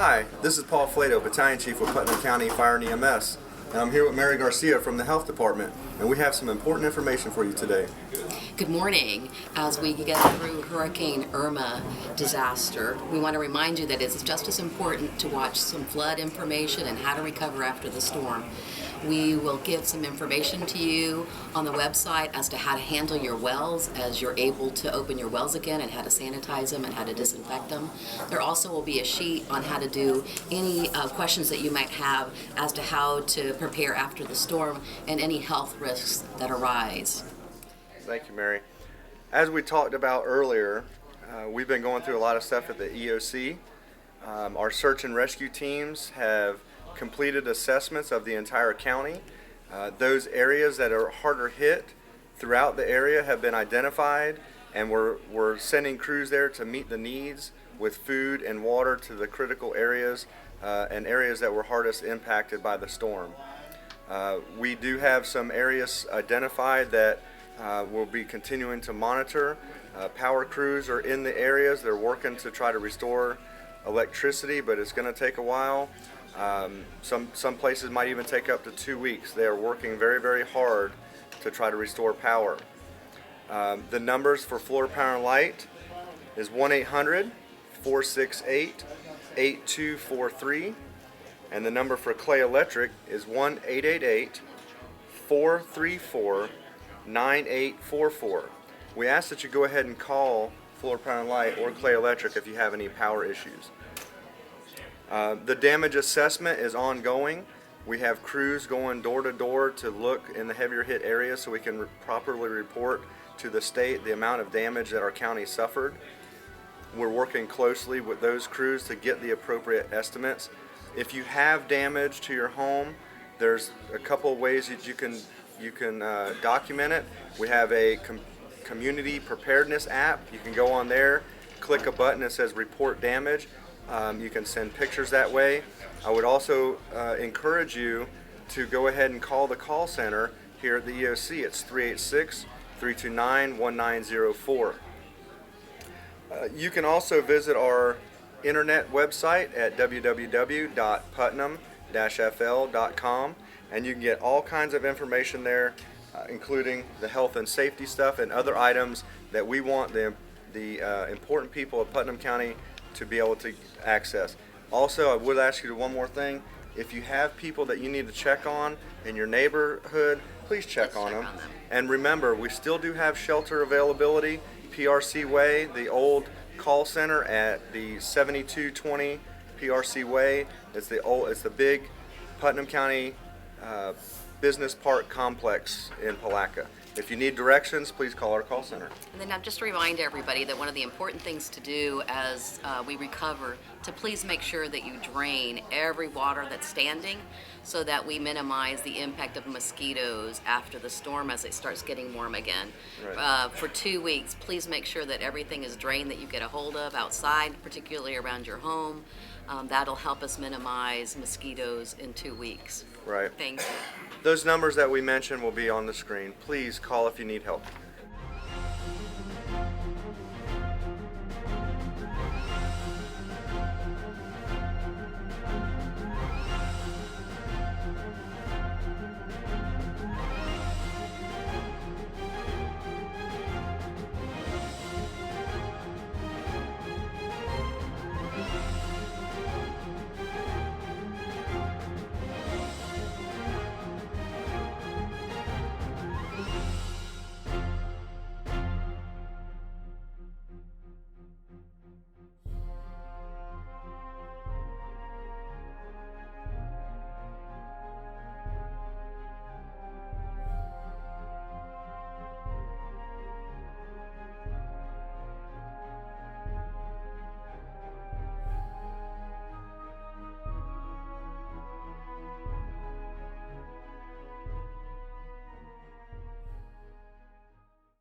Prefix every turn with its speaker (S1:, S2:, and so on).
S1: Hi, this is Paul Flato, Battalion Chief with Putnam County Fire and EMS, and I'm here with Mary Garcia from the Health Department, and we have some important information for you today.
S2: Good morning. As we get through Hurricane Irma disaster, we want to remind you that it's just as important to watch some flood information and how to recover after the storm. We will give some information to you on the website as to how to handle your wells as you're able to open your wells again and how to sanitize them and how to disinfect them. There also will be a sheet on how to do any questions that you might have as to how to prepare after the storm and any health risks that arise.
S1: Thank you, Mary. As we talked about earlier, we've been going through a lot of stuff at the EOC. Our search and rescue teams have completed assessments of the entire county. Those areas that are harder hit throughout the area have been identified, and we're sending crews there to meet the needs with food and water to the critical areas and areas that were hardest impacted by the storm. We do have some areas identified that we'll be continuing to monitor. Power crews are in the areas. They're working to try to restore electricity, but it's going to take a while. Some places might even take up to 2 weeks. They are working very, very hard to try to restore power. The numbers for Florida Power and Light is 1-800-468-8243, and the number for Clay Electric is 1-888-434-9844. We ask that you go ahead and call Florida Power and Light or Clay Electric if you have any power issues. The damage assessment is ongoing. We have crews going door to door to look in the heavier hit areas so we can properly report to the state the amount of damage that our county suffered. We're working closely with those crews to get the appropriate estimates. If you have damage to your home, there's a couple of ways that you can document it. We have a community preparedness app. You can go on there, click a button that says report damage. You can send pictures that way. I would also encourage you to go ahead and call the call center here at the EOC. It's 386-329-1904. You can also visit our internet website at www.putnam-fl.com, and you can get all kinds of information there, including the health and safety stuff and other items that we want the important people of Putnam County to be able to access. Also, I would ask you one more thing. If you have people that you need to check on in your neighborhood, please check on them. And remember, we still do have shelter availability. PRC Way, the old call center at the 7220 PRC Way. It's the big Putnam County Business Park complex in Palatka. If you need directions, please call our call center.
S2: And then just to remind everybody that one of the important things to do as we recover, to please make sure that you drain every water that's standing so that we minimize the impact of mosquitoes after the storm as it starts getting warm again.
S1: Right.
S2: For 2 weeks, please make sure that everything is drained that you get a hold of outside, particularly around your home. That'll help us minimize mosquitoes in 2 weeks.
S1: Right.
S2: Thank you.
S1: Those numbers that we mentioned will be on the screen. Please call if you need help.